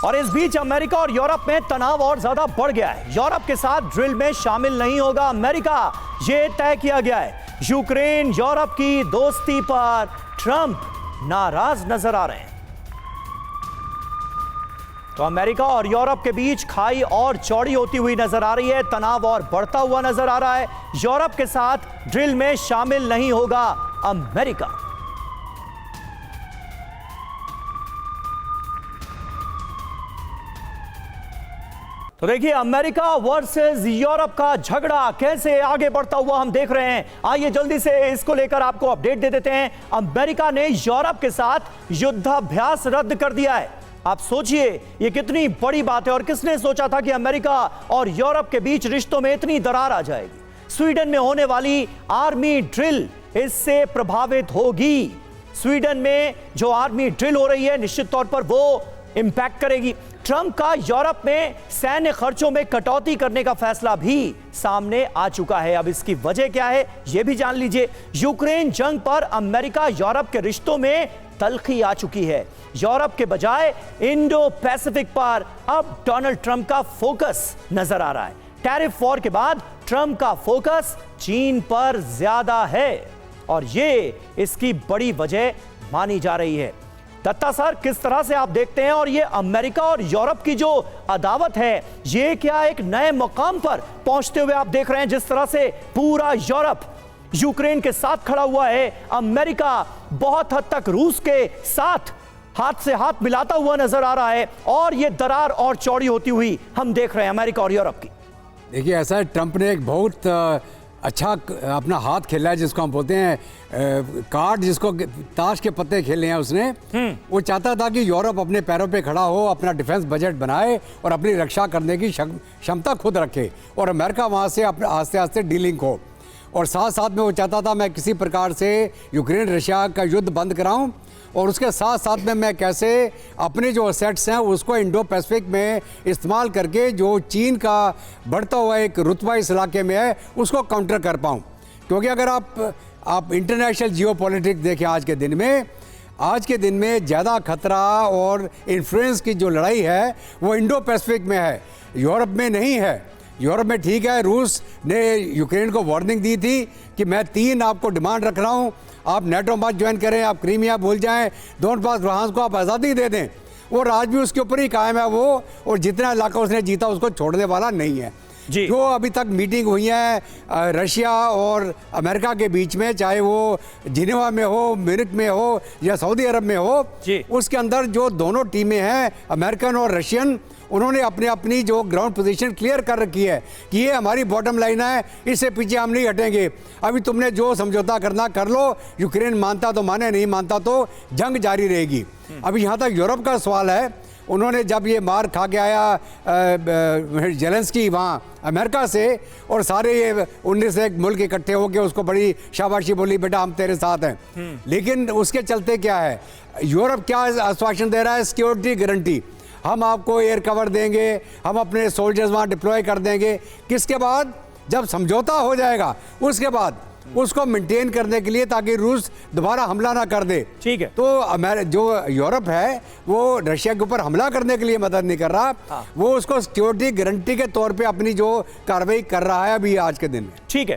और इस बीच अमेरिका और यूरोप में तनाव और ज्यादा बढ़ गया है। यूरोप के साथ ड्रिल में शामिल नहीं होगा अमेरिका, यह तय किया गया है। यूक्रेन यूरोप की दोस्ती पर ट्रंप नाराज नजर आ रहे हैं। तो अमेरिका और यूरोप के बीच खाई और चौड़ी होती हुई नजर आ रही है, तनाव और बढ़ता हुआ नजर आ रहा है। यूरोप के साथ ड्रिल में शामिल नहीं होगा अमेरिका। तो देखिए, अमेरिका वर्सेस यूरोप का झगड़ा कैसे आगे बढ़ता हुआ हम देख रहे हैं। आइए जल्दी से इसको लेकर आपको अपडेट दे देते हैं। अमेरिका ने यूरोप के साथ युद्धाभ्यास रद्द कर दिया है। आप सोचिए ये कितनी बड़ी बात है, और किसने सोचा था कि अमेरिका और यूरोप के बीच रिश्तों में इतनी दरार आ जाएगी। स्वीडन में होने वाली आर्मी ड्रिल इससे प्रभावित होगी। स्वीडन में जो आर्मी ड्रिल हो रही है निश्चित तौर पर वो इंपैक्ट करेगी। ट्रंप का यूरोप में सैन्य खर्चों में कटौती करने का फैसला भी सामने आ चुका है। अब इसकी वजह क्या है यह भी जान लीजिए। यूक्रेन जंग पर अमेरिका यूरोप के रिश्तों में तल्खी आ चुकी है। यूरोप के बजाय इंडो पैसिफिक पर अब डोनाल्ड ट्रंप का फोकस नजर आ रहा है। टैरिफ वॉर के बाद ट्रंप का फोकस चीन पर ज्यादा है, और ये इसकी बड़ी वजह मानी जा रही है। दत्ता सर, किस तरह से आप देखते हैं, और ये अमेरिका और यूरोप की जो अदावत है ये क्या एक नए मुकाम पर पहुंचते हुए आप देख रहे हैं? जिस तरह से पूरा यूरोप यूक्रेन के साथ खड़ा हुआ है, अमेरिका बहुत हद तक रूस के साथ हाथ से हाथ मिलाता हुआ नजर आ रहा है, और ये दरार और चौड़ी होती हुई हम देख रहे हैं अमेरिका और यूरोप की। देखिए, ऐसा है, ट्रंप ने एक बहुत अच्छा अपना हाथ खेला है, जिसको हम बोलते हैं कार्ड, जिसको ताश के पत्ते खेले हैं उसने। वो चाहता था कि यूरोप अपने पैरों पे खड़ा हो, अपना डिफेंस बजट बनाए और अपनी रक्षा करने की क्षमता खुद रखे, और अमेरिका वहाँ से अपने आस्ते आस्ते डीलिंग हो। और साथ साथ में वो चाहता था मैं किसी प्रकार से यूक्रेन रशिया का युद्ध बंद कराऊं, और उसके साथ साथ में मैं कैसे अपने जो असेट्स हैं उसको इंडो पैसिफिक में इस्तेमाल करके जो चीन का बढ़ता हुआ एक रुतबा इस इलाके में है उसको काउंटर कर पाऊँ। क्योंकि अगर आप इंटरनेशनल जियोपॉलिटिक्स देखें आज के दिन में ज़्यादा खतरा और इन्फ्लुएंस की जो लड़ाई है वो इंडो पैसिफिक में है, यूरोप में नहीं है। यूरोप में ठीक है, रूस ने यूक्रेन को वार्निंग दी थी कि मैं 3 आपको डिमांड रख रहा हूँ, आप नेटो मत ज्वाइन करें, आप क्रीमिया भूल जाएं, डोनबास फ्रांस को आप आज़ादी दे दें। वो आज भी उसके ऊपर ही कायम है वो, और जितना इलाका उसने जीता उसको छोड़ने वाला नहीं है जी। जो अभी तक मीटिंग हुई है रशिया और अमेरिका के बीच में, चाहे वो जिनेवा में हो, म्यूनिख में हो या सऊदी अरब में हो, उसके अंदर जो दोनों टीमें हैं अमेरिकन और रशियन, उन्होंने अपनी जो ग्राउंड पोजीशन क्लियर कर रखी है कि ये हमारी बॉटम लाइन है, इससे पीछे हम नहीं हटेंगे। अभी तुमने जो समझौता करना कर लो, यूक्रेन मानता तो माने, नहीं मानता तो जंग जारी रहेगी। अभी यहाँ तक यूरोप का सवाल है, उन्होंने जब ये मार खा के आया जेलेंस्की वहाँ अमेरिका से, और सारे ये 19 मुल्क इकट्ठे होकर उसको बड़ी शाबाशी बोली, बेटा हम तेरे साथ हैं। लेकिन उसके चलते क्या है, यूरोप क्या आश्वासन दे रहा है? सिक्योरिटी गारंटी, हम आपको एयर कवर देंगे, हम अपने सोल्जर्स वहाँ डिप्लॉय कर देंगे। किसके बाद? जब समझौता हो जाएगा उसके बाद उसको मेंटेन करने के लिए, ताकि रूस दोबारा हमला ना कर दे। ठीक है, तो जो यूरोप है वो रशिया के ऊपर हमला करने के लिए मदद नहीं कर रहा, वो उसको सिक्योरिटी गारंटी के तौर पे अपनी जो कार्रवाई कर रहा है अभी आज के दिन में। ठीक है।